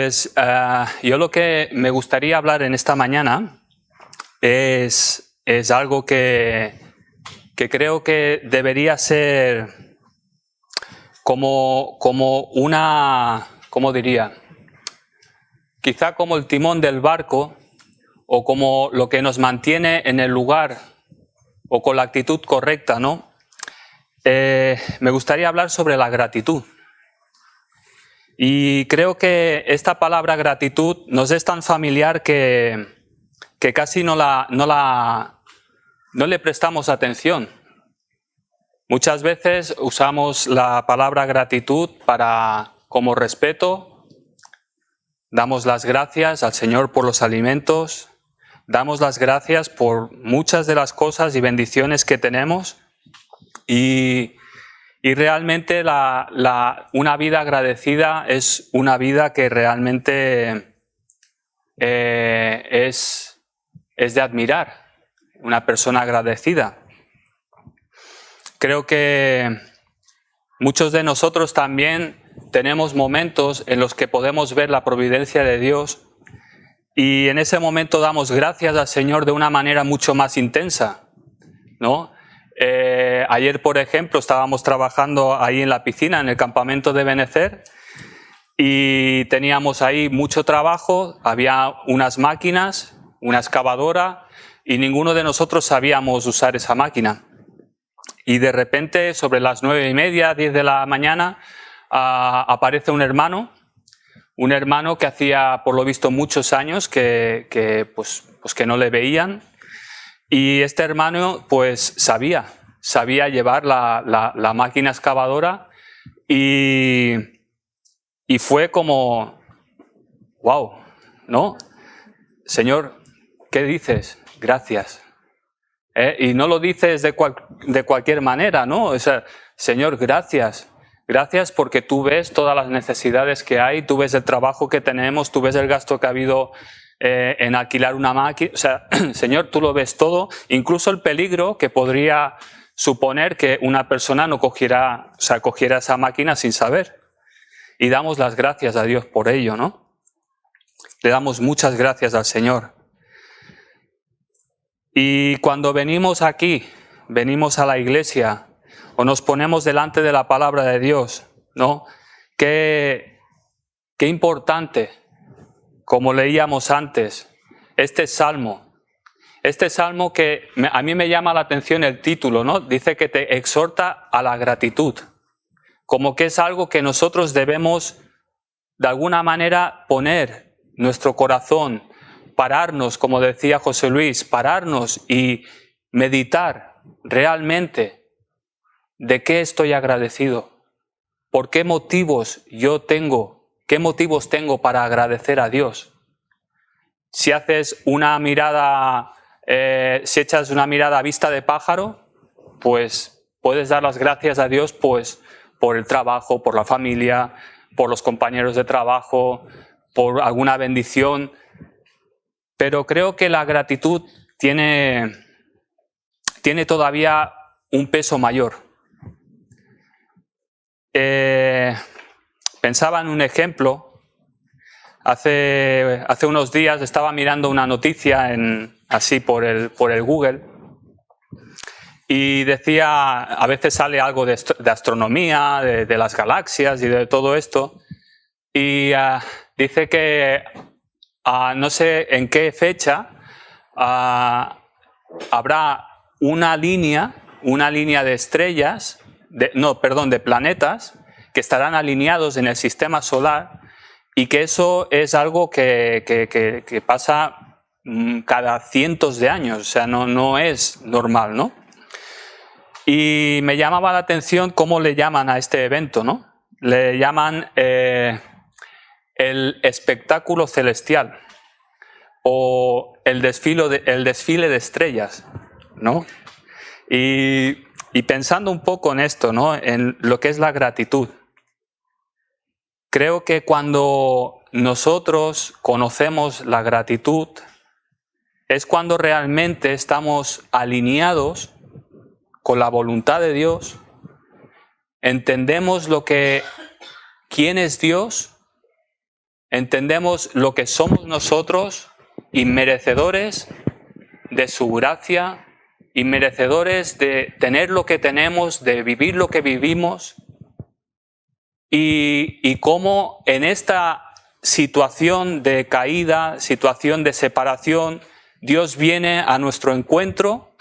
Pues yo lo que me gustaría hablar en esta mañana es algo que creo que debería ser como una, ¿cómo diría? Quizá como el timón del barco o como lo que nos mantiene en el lugar o con la actitud correcta, ¿no? Me gustaría hablar sobre la gratitud. Y creo que esta palabra gratitud nos es tan familiar que casi no le prestamos atención. Muchas veces usamos la palabra gratitud como respeto. Damos las gracias al Señor por los alimentos. Damos las gracias por muchas de las cosas y bendiciones que tenemos. Y realmente una vida agradecida es una vida que realmente es de admirar. Una persona agradecida. Creo que muchos de nosotros también tenemos momentos en los que podemos ver la providencia de Dios y en ese momento damos gracias al Señor de una manera mucho más intensa, ¿no? Ayer, por ejemplo, estábamos trabajando ahí en la piscina, en el campamento de Benecer, y teníamos ahí mucho trabajo, había unas máquinas, una excavadora, y ninguno de nosotros sabíamos usar esa máquina. Y de repente, sobre las 9:30, 10 de la mañana, aparece un hermano que hacía, por lo visto, muchos años que no le veían. Y este hermano pues sabía llevar la máquina excavadora y fue como, wow, ¿no? Señor, ¿qué dices? Gracias. Y no lo dices de cualquier manera, ¿no? O sea, Señor, gracias. Gracias porque tú ves todas las necesidades que hay, tú ves el trabajo que tenemos, tú ves el gasto que ha habido en alquilar una máquina. O sea, Señor, tú lo ves todo, incluso el peligro que podría suponer que una persona no cogiera esa máquina sin saber. Y damos las gracias a Dios por ello, ¿no? Le damos muchas gracias al Señor. Y cuando venimos aquí, venimos a la iglesia o nos ponemos delante de la palabra de Dios, ¿no? Qué importante, como leíamos antes, este salmo que a mí me llama la atención el título, ¿no? Dice que te exhorta a la gratitud, como que es algo que nosotros debemos de alguna manera poner nuestro corazón, pararnos, como decía José Luis, pararnos y meditar realmente de qué estoy agradecido, por qué motivos qué motivos tengo para agradecer a Dios. Si haces una mirada, si echas una mirada a vista de pájaro, pues puedes dar las gracias a Dios pues por el trabajo, por la familia, por los compañeros de trabajo, por alguna bendición. Pero creo que la gratitud tiene todavía un peso mayor. Pensaba en un ejemplo. Hace unos días estaba mirando una noticia así por el Google y decía, a veces sale algo de astronomía, de las galaxias y de todo esto, y dice que no sé en qué fecha habrá una línea de estrellas, de planetas que estarán alineados en el sistema solar y que eso es algo que pasa cada cientos de años, o sea, no es normal, ¿no? Y me llamaba la atención cómo le llaman a este evento, ¿no? Le llaman el espectáculo celestial o el desfile de estrellas, ¿no? Y pensando un poco en esto, ¿no? En lo que es la gratitud. Creo que cuando nosotros conocemos la gratitud es cuando realmente estamos alineados con la voluntad de Dios, entendemos quién es Dios entendemos lo que somos nosotros, inmerecedores de su gracia, inmerecedores de tener lo que tenemos, de vivir lo que vivimos, y cómo en esta situación de caída, situación de separación, Dios viene a nuestro encuentro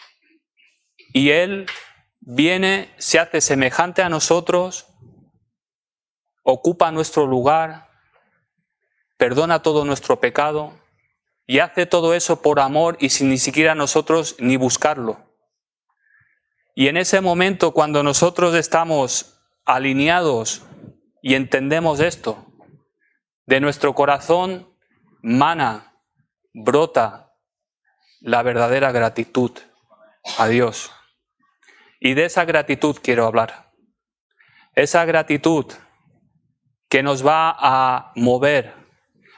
y Él viene, se hace semejante a nosotros, ocupa nuestro lugar, perdona todo nuestro pecado y hace todo eso por amor y sin ni siquiera nosotros ni buscarlo. Y en ese momento, cuando nosotros estamos alineados y entendemos esto, de nuestro corazón mana, brota la verdadera gratitud a Dios. Y de esa gratitud quiero hablar. Esa gratitud que nos va a mover,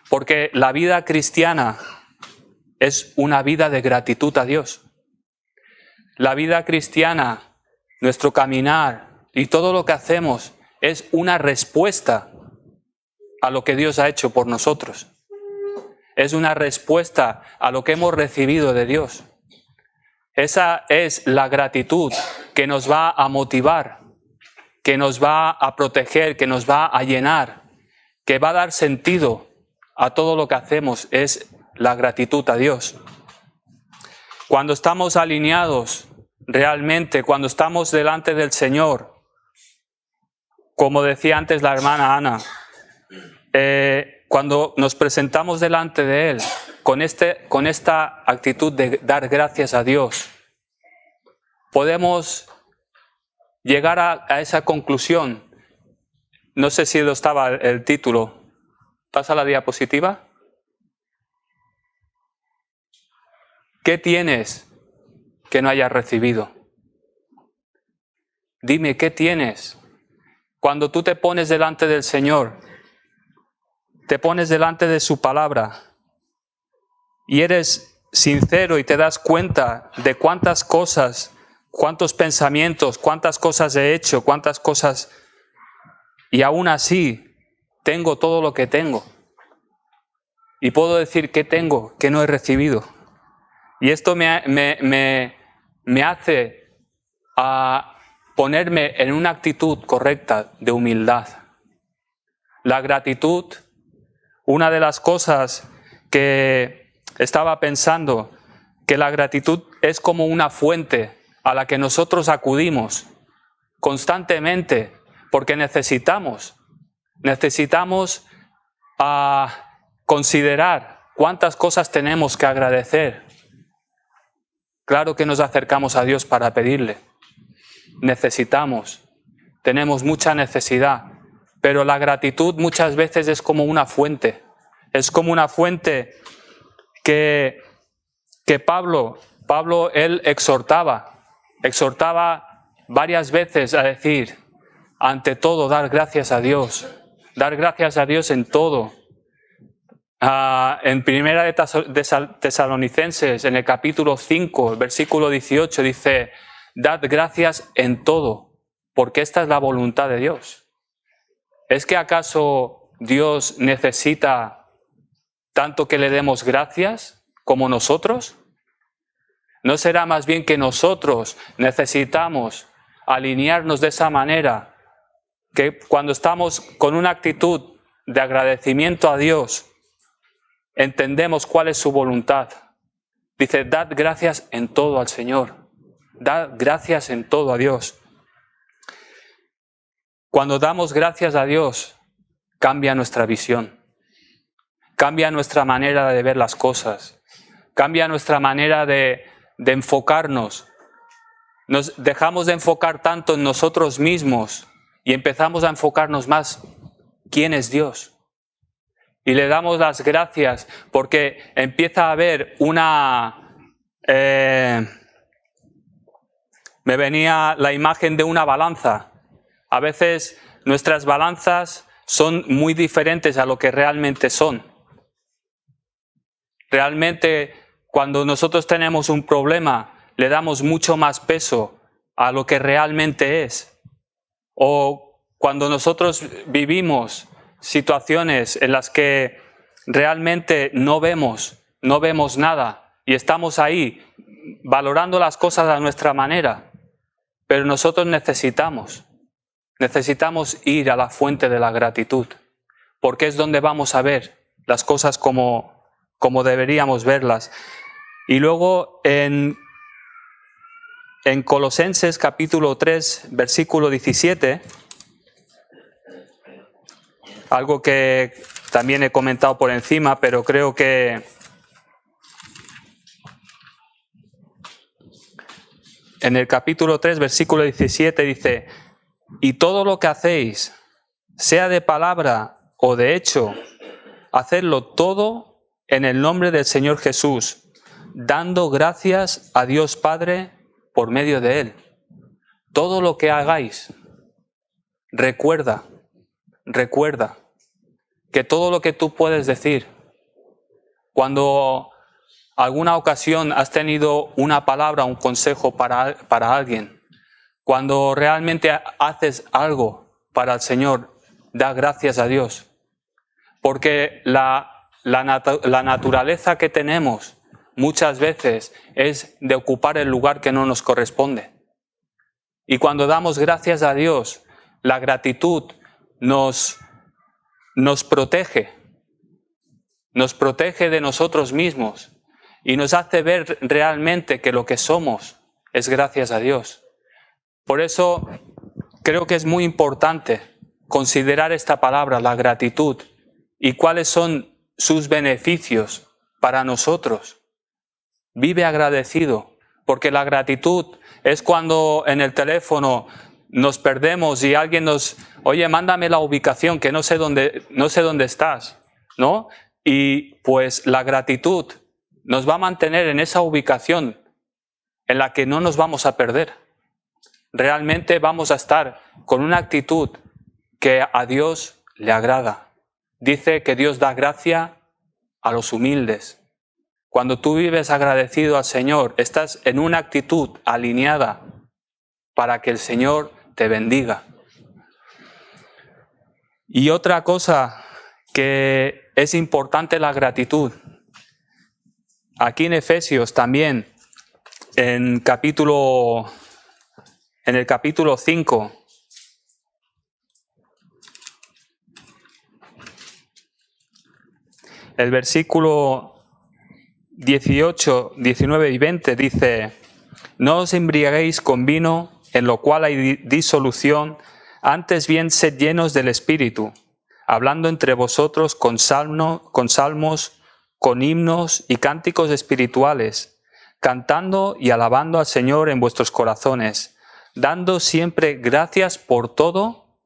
porque la vida cristiana es una vida de gratitud a Dios. La vida cristiana, nuestro caminar y todo lo que hacemos es una respuesta a lo que Dios ha hecho por nosotros. Es una respuesta a lo que hemos recibido de Dios. Esa es la gratitud que nos va a motivar, que nos va a proteger, que nos va a llenar, que va a dar sentido a todo lo que hacemos. Es la gratitud a Dios. Cuando estamos alineados realmente, cuando estamos delante del Señor, como decía antes la hermana Ana, cuando nos presentamos delante de Él con esta actitud de dar gracias a Dios, podemos llegar a esa conclusión. No sé si lo estaba el título. ¿Pasa la diapositiva? ¿Qué tienes que no hayas recibido? Dime, ¿qué tienes? Cuando tú te pones delante del Señor, te pones delante de su palabra y eres sincero y te das cuenta de cuántas cosas, cuántos pensamientos, cuántas cosas he hecho, cuántas cosas, y aún así tengo todo lo que tengo. Y puedo decir qué tengo, que no he recibido. Y esto me hace a ponerme en una actitud correcta de humildad. La gratitud, una de las cosas que estaba pensando, que la gratitud es como una fuente a la que nosotros acudimos constantemente, porque necesitamos considerar cuántas cosas tenemos que agradecer. Claro que nos acercamos a Dios para pedirle. Tenemos mucha necesidad, pero la gratitud muchas veces es como una fuente. Es como una fuente que Pablo él exhortaba varias veces a decir, ante todo, dar gracias a Dios en todo. En Primera de Tesalonicenses, en el capítulo 5, versículo 18, dice, dad gracias en todo, porque esta es la voluntad de Dios. ¿Es que acaso Dios necesita tanto que le demos gracias como nosotros? ¿No será más bien que nosotros necesitamos alinearnos de esa manera, que cuando estamos con una actitud de agradecimiento a Dios, entendemos cuál es su voluntad? Dice, dad gracias en todo al Señor. Dad gracias en todo a Dios. Cuando damos gracias a Dios, cambia nuestra visión. Cambia nuestra manera de ver las cosas. Cambia nuestra manera de enfocarnos. Nos dejamos de enfocar tanto en nosotros mismos y empezamos a enfocarnos más quién es Dios. Y le damos las gracias porque empieza a haber una... me venía la imagen de una balanza. A veces nuestras balanzas son muy diferentes a lo que realmente son. Realmente, cuando nosotros tenemos un problema, le damos mucho más peso a lo que realmente es. O cuando nosotros vivimos situaciones en las que realmente no vemos nada y estamos ahí valorando las cosas a nuestra manera, pero nosotros necesitamos ir a la fuente de la gratitud, porque es donde vamos a ver las cosas como deberíamos verlas. Y luego en Colosenses capítulo 3, versículo 17, algo que también he comentado por encima, pero creo que en el capítulo 3, versículo 17 dice: y todo lo que hacéis, sea de palabra o de hecho, hacedlo todo en el nombre del Señor Jesús, dando gracias a Dios Padre por medio de Él. Todo lo que hagáis, recuerda que todo lo que tú puedes decir, cuando alguna ocasión has tenido una palabra, un consejo para alguien, cuando realmente haces algo para el Señor, da gracias a Dios. Porque la naturaleza que tenemos muchas veces es de ocupar el lugar que no nos corresponde. Y cuando damos gracias a Dios, la gratitud nos protege de nosotros mismos y nos hace ver realmente que lo que somos es gracias a Dios. Por eso creo que es muy importante considerar esta palabra, la gratitud, y cuáles son sus beneficios para nosotros. Vive agradecido, porque la gratitud es cuando en el teléfono nos perdemos y alguien oye, mándame la ubicación, que no sé dónde estás, ¿no? Y pues la gratitud nos va a mantener en esa ubicación en la que no nos vamos a perder. Realmente vamos a estar con una actitud que a Dios le agrada. Dice que Dios da gracia a los humildes. Cuando tú vives agradecido al Señor, estás en una actitud alineada para que el Señor te bendiga. Y otra cosa que es importante, la gratitud. Aquí en Efesios también, en el capítulo 5, el versículo 18, 19 y 20 dice: no os embriaguéis con vino, en lo cual hay disolución, antes bien sed llenos del Espíritu, hablando entre vosotros con salmos, con himnos y cánticos espirituales, cantando y alabando al Señor en vuestros corazones, dando siempre gracias por todo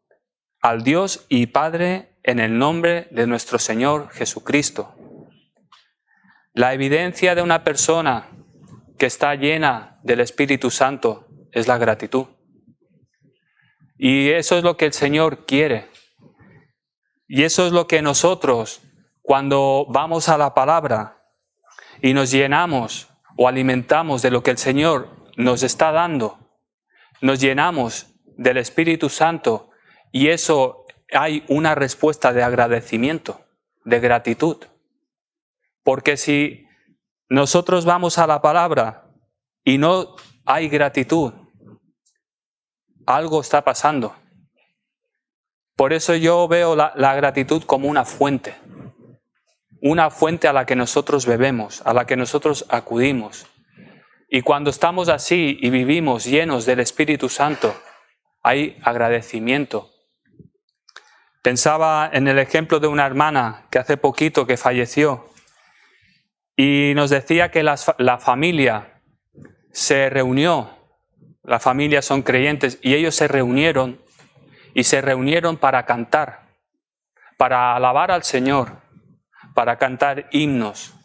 al Dios y Padre en el nombre de nuestro Señor Jesucristo. La evidencia de una persona que está llena del Espíritu Santo es la gratitud. Y eso es lo que el Señor quiere. Y eso es lo que nosotros, cuando vamos a la palabra y nos llenamos o alimentamos de lo que el Señor nos está dando, nos llenamos del Espíritu Santo, y eso hay una respuesta de agradecimiento, de gratitud. Porque si nosotros vamos a la palabra y no hay gratitud, algo está pasando. Por eso yo veo la gratitud como una fuente a la que nosotros bebemos, a la que nosotros acudimos. Y cuando estamos así y vivimos llenos del Espíritu Santo, hay agradecimiento. Pensaba en el ejemplo de una hermana que hace poquito que falleció y nos decía que la familia se reunió, la familia son creyentes, y ellos se reunieron para cantar, para alabar al Señor, para cantar himnos.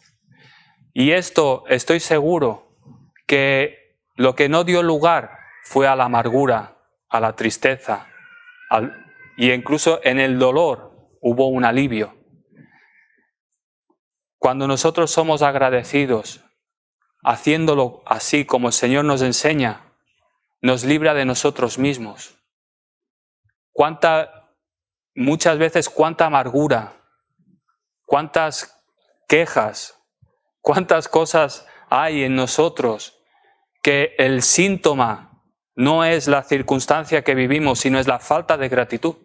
Y esto, estoy seguro que lo que no dio lugar fue a la amargura, a la tristeza, y incluso en el dolor hubo un alivio. Cuando nosotros somos agradecidos, haciéndolo así como el Señor nos enseña, nos libra de nosotros mismos. ¿Cuánta muchas veces cuánta amargura, cuántas quejas, cuántas cosas hay en nosotros, que el síntoma no es la circunstancia que vivimos, sino es la falta de gratitud.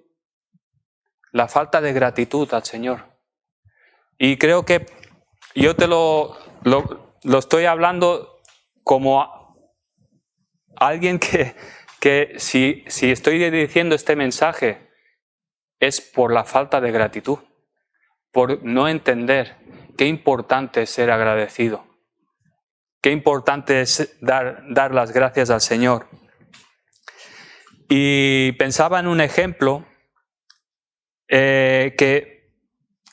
La falta de gratitud al Señor. Y creo que yo te lo estoy hablando como alguien que si estoy diciendo este mensaje es por la falta de gratitud, por no entender qué importante es ser agradecido, qué importante es dar las gracias al Señor. Y pensaba en un ejemplo que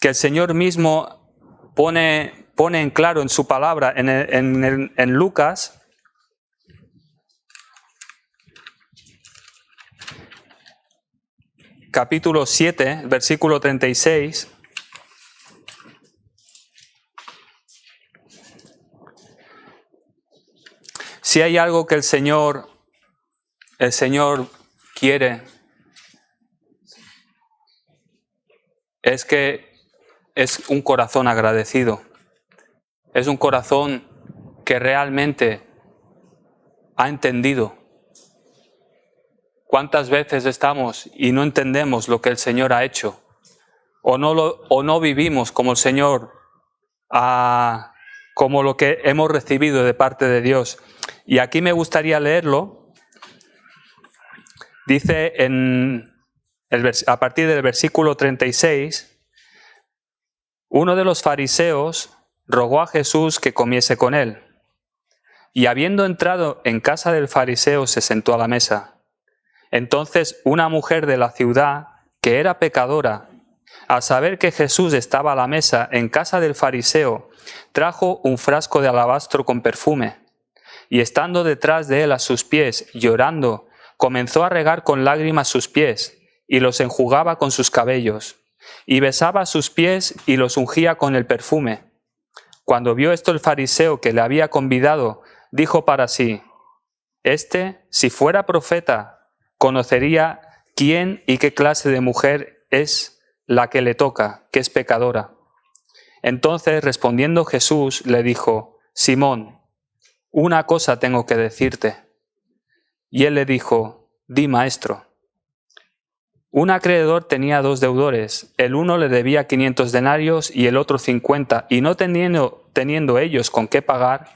el Señor mismo pone en claro en su palabra en Lucas. Capítulo 7, versículo 36. Si hay algo que el Señor quiere, es que es un corazón agradecido. Es un corazón que realmente ha entendido. ¿Cuántas veces estamos y no entendemos lo que el Señor ha hecho? O no vivimos como el Señor, como lo que hemos recibido de parte de Dios. Y aquí me gustaría leerlo. Dice a partir del versículo 36, uno de los fariseos rogó a Jesús que comiese con él. Y habiendo entrado en casa del fariseo, se sentó a la mesa. Entonces una mujer de la ciudad, que era pecadora, al saber que Jesús estaba a la mesa en casa del fariseo, trajo un frasco de alabastro con perfume, y estando detrás de él a sus pies, llorando, comenzó a regar con lágrimas sus pies, y los enjugaba con sus cabellos, y besaba sus pies y los ungía con el perfume. Cuando vio esto el fariseo que le había convidado, dijo para sí: si fuera profeta, conocería quién y qué clase de mujer es la que le toca, que es pecadora. Entonces, respondiendo Jesús, le dijo: Simón, una cosa tengo que decirte. Y él le dijo: Di, maestro. Un acreedor tenía 2 deudores. El uno le debía 500 denarios y el otro 50, y no teniendo ellos con qué pagar,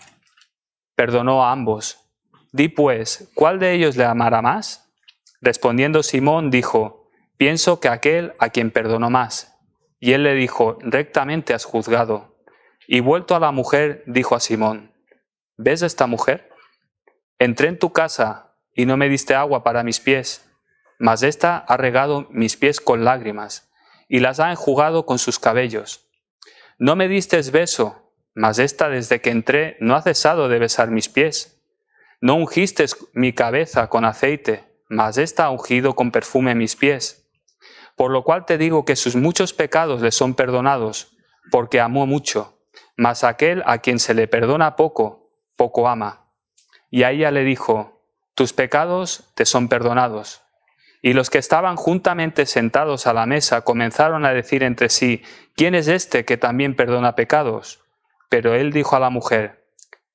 perdonó a ambos. Di pues, ¿cuál de ellos le amará más? Respondiendo Simón dijo: Pienso que aquel a quien perdonó más. Y él le dijo: Rectamente has juzgado. Y vuelto a la mujer, dijo a Simón: ¿Ves esta mujer? Entré en tu casa y no me diste agua para mis pies, mas ésta ha regado mis pies con lágrimas y las ha enjugado con sus cabellos. No me distes beso, mas ésta desde que entré no ha cesado de besar mis pies. No ungiste mi cabeza con aceite, mas ésta ha ungido con perfume mis pies. Por lo cual te digo que sus muchos pecados le son perdonados, porque amó mucho, mas aquel a quien se le perdona poco, poco ama. Y a ella le dijo: Tus pecados te son perdonados. Y los que estaban juntamente sentados a la mesa comenzaron a decir entre sí: ¿Quién es este que también perdona pecados? Pero él dijo a la mujer: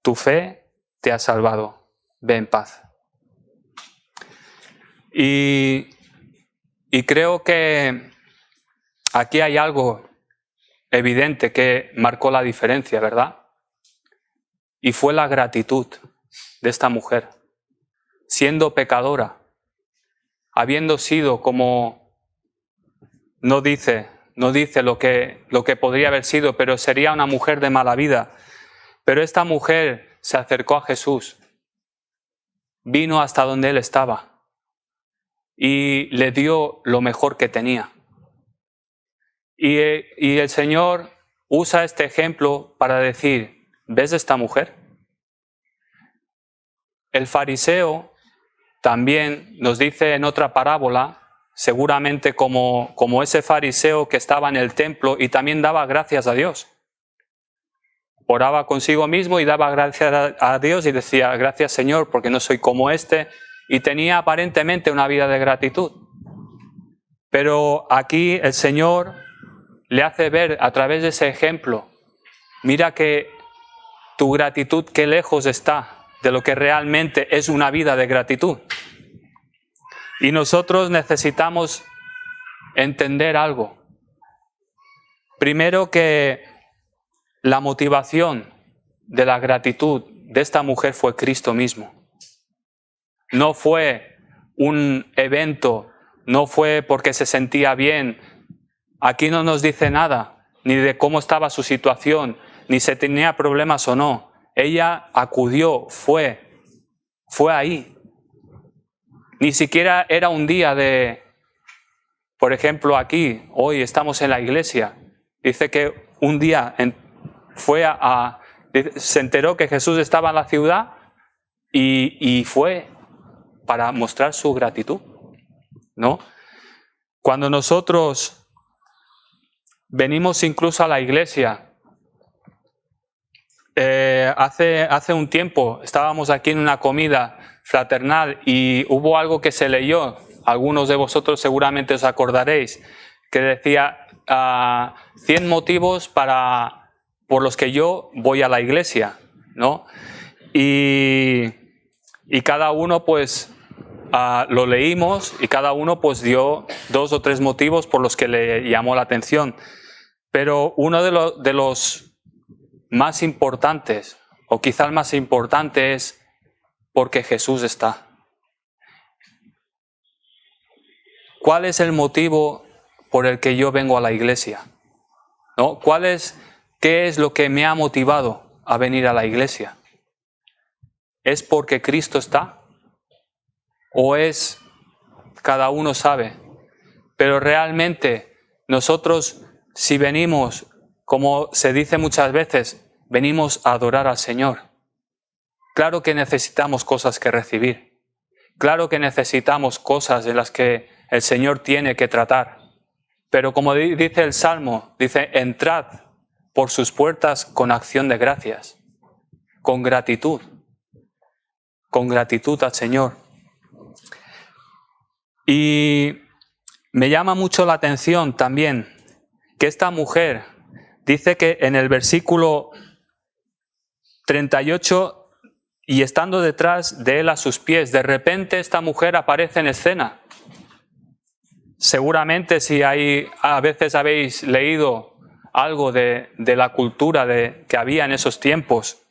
Tu fe te ha salvado, ve en paz. Y creo que aquí hay algo evidente que marcó la diferencia, ¿verdad? Y fue la gratitud de esta mujer, siendo pecadora, habiendo sido como, no dice lo que podría haber sido, pero sería una mujer de mala vida. Pero esta mujer se acercó a Jesús, vino hasta donde él estaba y le dio lo mejor que tenía. Y el Señor usa este ejemplo para decir: ¿ves esta mujer? El fariseo también nos dice en otra parábola, seguramente como ese fariseo que estaba en el templo y también daba gracias a Dios. Oraba consigo mismo y daba gracias a Dios y decía: gracias Señor, porque no soy como este, y tenía aparentemente una vida de gratitud. Pero aquí el Señor le hace ver a través de ese ejemplo, mira que tu gratitud qué lejos está de lo que realmente es una vida de gratitud. Y nosotros necesitamos entender algo. Primero, que la motivación de la gratitud de esta mujer fue Cristo mismo. No fue un evento, no fue porque se sentía bien. Aquí no nos dice nada, ni de cómo estaba su situación, ni si tenía problemas o no. Ella acudió, fue ahí. Ni siquiera era un día de, por ejemplo, aquí, hoy estamos en la iglesia. Dice que un día se enteró que Jesús estaba en la ciudad y fue para mostrar su gratitud, ¿no? Cuando nosotros venimos incluso a la iglesia, hace un tiempo estábamos aquí en una comida fraternal y hubo algo que se leyó, algunos de vosotros seguramente os acordaréis, que decía 100 motivos por los que yo voy a la iglesia, ¿no? Y cada uno pues lo leímos y cada uno pues dio 2 o 3 motivos por los que le llamó la atención. Pero uno de los más importantes, o quizá el más importante, es porque Jesús está. ¿Cuál es el motivo por el que yo vengo a la iglesia? ¿No? ¿Qué es lo que me ha motivado a venir a la iglesia? ¿Es porque Cristo está? ¿O es, cada uno sabe? Pero realmente nosotros, si venimos, como se dice muchas veces, venimos a adorar al Señor. Claro que necesitamos cosas que recibir. Claro que necesitamos cosas en las que el Señor tiene que tratar. Pero como dice el Salmo, dice, entrad por sus puertas con acción de gracias, con gratitud al Señor. Y me llama mucho la atención también que esta mujer dice que en el versículo 38, y estando detrás de él a sus pies, de repente esta mujer aparece en escena. Seguramente si a veces habéis leído algo de la cultura que había en esos tiempos,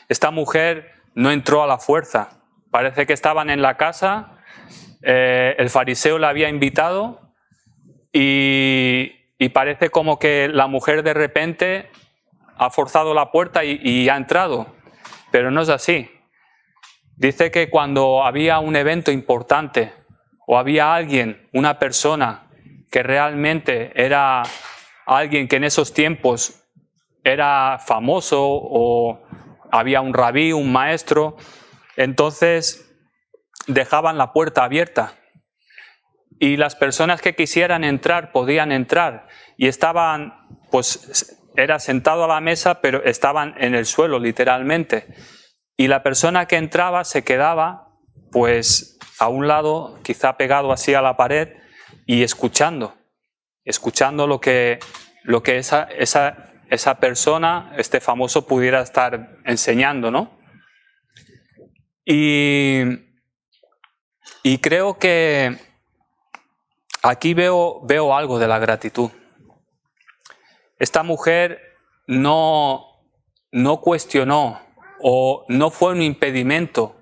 esta mujer no entró a la fuerza. Parece que estaban en la casa, el fariseo la había invitado y parece como que la mujer de repente ha forzado la puerta y ha entrado, pero no es así. Dice que cuando había un evento importante o había alguien, una persona que realmente era alguien que en esos tiempos era famoso o había un rabí, un maestro, entonces dejaban la puerta abierta y las personas que quisieran entrar podían entrar y estaban, pues era sentado a la mesa, pero estaban en el suelo literalmente. Y la persona que entraba se quedaba pues a un lado, quizá pegado así a la pared y escuchando lo que esa persona, este famoso, pudiera estar enseñando, ¿no? Y creo que aquí veo algo de la gratitud. Esta mujer no cuestionó o no fue un impedimento.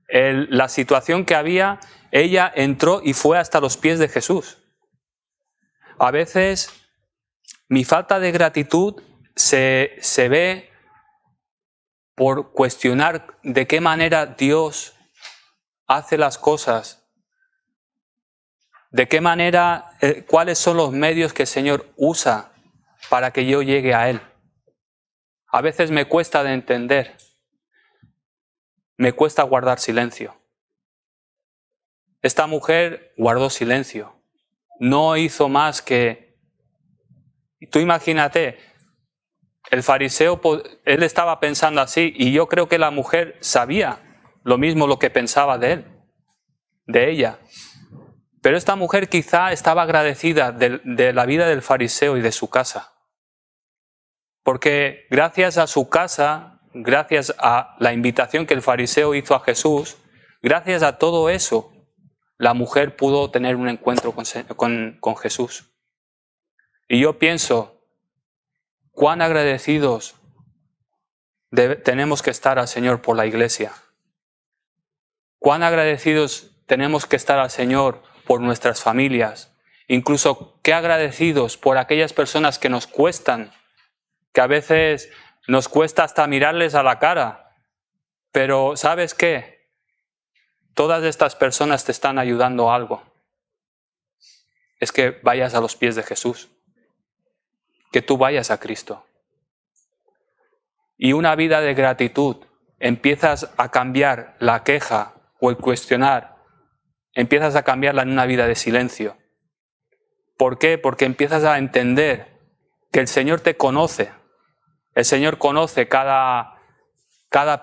La situación que había, ella entró y fue hasta los pies de Jesús. A veces mi falta de gratitud se ve por cuestionar de qué manera Dios hace las cosas, de qué manera, cuáles son los medios que el Señor usa para que yo llegue a Él. A veces me cuesta de entender, me cuesta guardar silencio. Esta mujer guardó silencio, no hizo más que... Tú imagínate, el fariseo, él estaba pensando así, y yo creo que la mujer sabía lo mismo lo que pensaba de él, de ella. Pero esta mujer quizá estaba agradecida de la vida del fariseo y de su casa. Porque gracias a su casa, gracias a la invitación que el fariseo hizo a Jesús, gracias a todo eso, la mujer pudo tener un encuentro con Jesús. Y yo pienso, cuán agradecidos tenemos que estar al Señor por la iglesia. Cuán agradecidos tenemos que estar al Señor por nuestras familias. Incluso qué agradecidos por aquellas personas que nos cuestan, que a veces nos cuesta hasta mirarles a la cara. Pero ¿sabes qué? Todas estas personas te están ayudando a algo. Es que vayas a los pies de Jesús. Que tú vayas a Cristo. Y una vida de gratitud, empiezas a cambiar la queja o el cuestionar, empiezas a cambiarla en una vida de silencio. ¿Por qué? Porque empiezas a entender que el Señor te conoce. El Señor conoce cada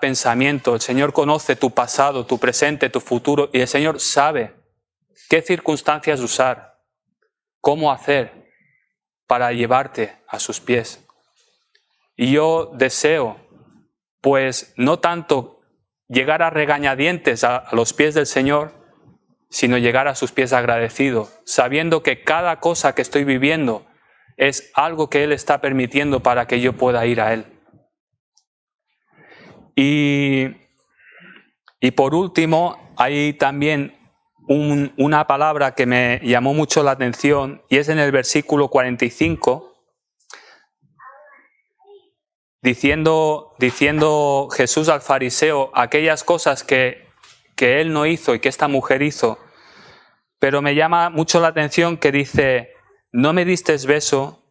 pensamiento, el Señor conoce tu pasado, tu presente, tu futuro, y el Señor sabe qué circunstancias usar, cómo hacer para llevarte a sus pies. Y yo deseo, pues, no tanto llegar a regañadientes a los pies del Señor, sino llegar a sus pies agradecido, sabiendo que cada cosa que estoy viviendo es algo que Él está permitiendo para que yo pueda ir a Él. Y por último, hay también una palabra que me llamó mucho la atención, y es en el versículo 45, diciendo Jesús al fariseo aquellas cosas que él no hizo y que esta mujer hizo. Pero me llama mucho la atención que dice, no me distes beso,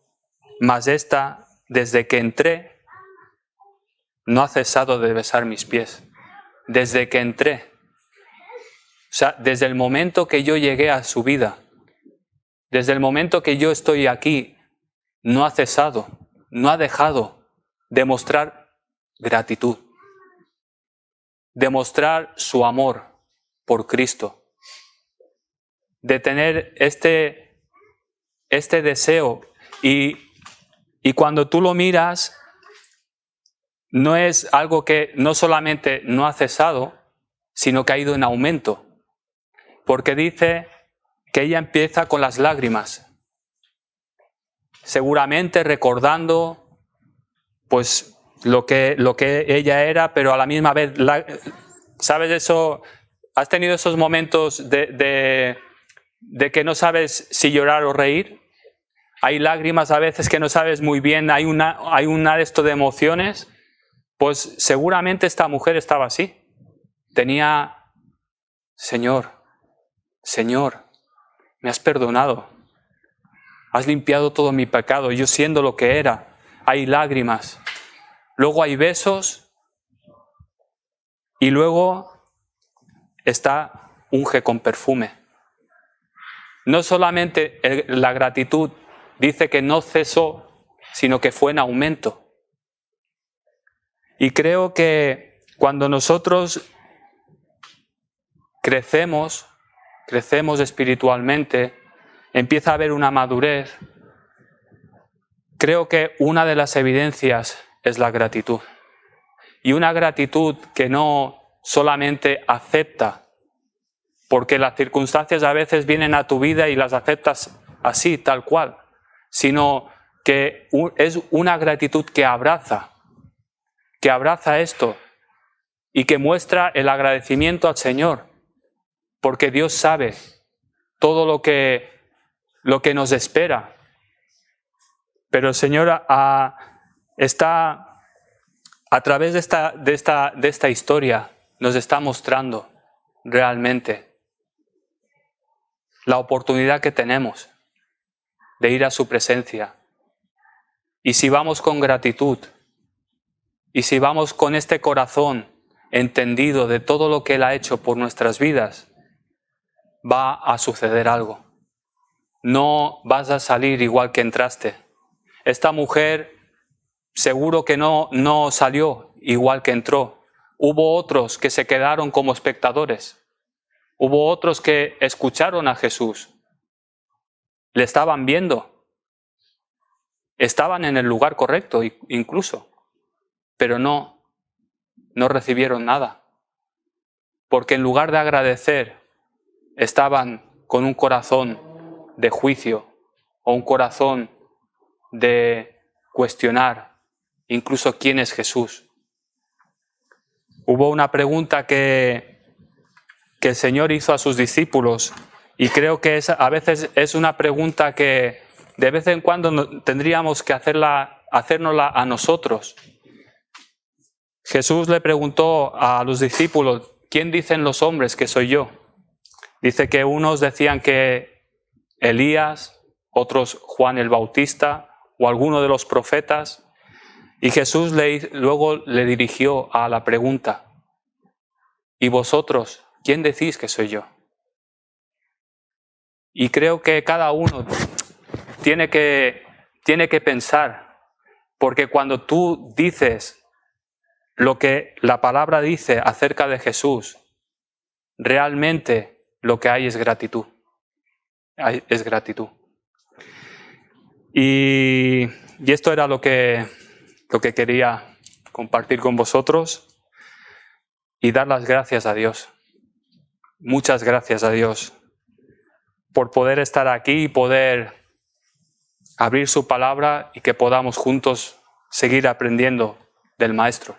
mas esta, desde que entré, no ha cesado de besar mis pies. Desde que entré. O sea, desde el momento que yo llegué a su vida, desde el momento que yo estoy aquí, no ha cesado, no ha dejado de mostrar gratitud, de mostrar su amor por Cristo, de tener este deseo. Y cuando tú lo miras, no es algo que no solamente no ha cesado, sino que ha ido en aumento. Porque dice que ella empieza con las lágrimas, seguramente recordando pues lo que ella era, pero a la misma vez, ¿sabes eso? ¿Has tenido esos momentos de que no sabes si llorar o reír? Hay lágrimas a veces que no sabes muy bien, hay una de esto de emociones. Pues seguramente esta mujer estaba así. Tenía, Señor, me has perdonado. Has limpiado todo mi pecado, yo siendo lo que era. Hay lágrimas. Luego hay besos. Y luego está unge con perfume. No solamente la gratitud dice que no cesó, sino que fue en aumento. Y creo que cuando nosotros crecemos espiritualmente, empieza a haber una madurez. Creo que una de las evidencias es la gratitud. Y una gratitud que no solamente acepta, porque las circunstancias a veces vienen a tu vida y las aceptas así, tal cual, sino que es una gratitud que abraza esto y que muestra el agradecimiento al Señor, porque Dios sabe todo lo que nos espera. Pero el Señor está a través de esta historia, nos está mostrando realmente la oportunidad que tenemos de ir a su presencia. Y si vamos con gratitud, y si vamos con este corazón entendido de todo lo que Él ha hecho por nuestras vidas, va a suceder algo. No vas a salir igual que entraste. Esta mujer seguro que no salió igual que entró. Hubo otros que se quedaron como espectadores. Hubo otros que escucharon a Jesús, le estaban viendo, estaban en el lugar correcto incluso, pero no recibieron nada. Porque en lugar de agradecer, estaban con un corazón de juicio o un corazón de cuestionar incluso quién es Jesús. Hubo una pregunta que el Señor hizo a sus discípulos y creo que a veces es una pregunta que de vez en cuando tendríamos que hacérnosla a nosotros. Jesús le preguntó a los discípulos, ¿quién dicen los hombres que soy yo? Dice que unos decían que Elías, otros Juan el Bautista o alguno de los profetas. Y Jesús luego le dirigió a la pregunta, ¿y vosotros, quién decís que soy yo? Y creo que cada uno tiene que pensar, porque cuando tú dices lo que la palabra dice acerca de Jesús, realmente lo que hay es gratitud. Es gratitud. Y esto era lo que quería compartir con vosotros y dar las gracias a Dios. Muchas gracias a Dios por poder estar aquí y poder abrir su palabra y que podamos juntos seguir aprendiendo del Maestro.